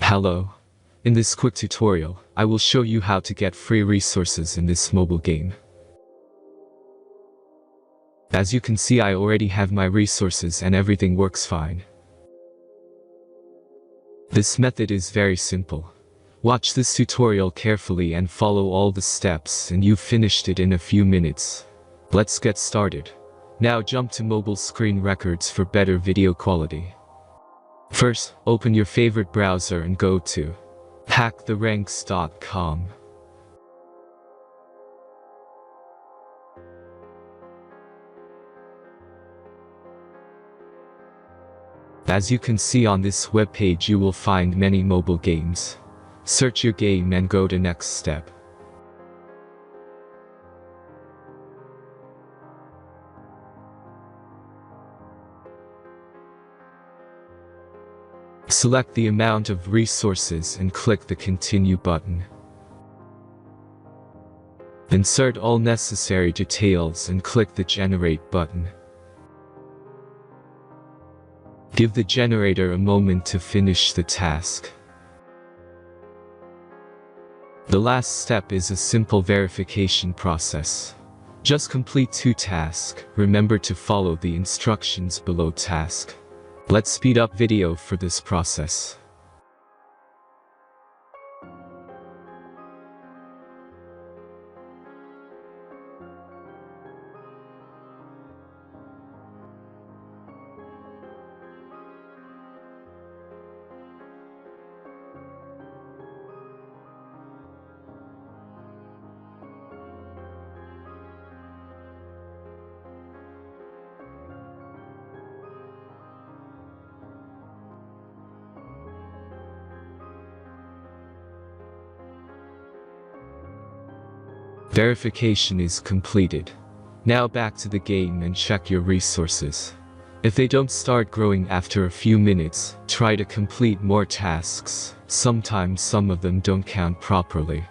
Hello. In this quick tutorial, I will show you how to get free resources in this mobile game. As you can see, I already have my resources and everything works fine. This method is very simple. Watch this tutorial carefully and follow all the steps and you've finished it in a few minutes. Let's get started. Now jump to mobile screen records for better video quality. First, open your favorite browser and go to hacktheranks.com. As you can see on this webpage, you will find many mobile games. Search your game and go to next step. Select the amount of resources and click the Continue button. Insert all necessary details and click the Generate button. Give the generator a moment to finish the task. The last step is a simple verification process. Just complete 2 tasks. Remember to follow the instructions below task. Let's speed up video for this process. Verification is completed. Now back to the game and check your resources. If they don't start growing after a few minutes, try to complete more tasks. Sometimes some of them don't count properly.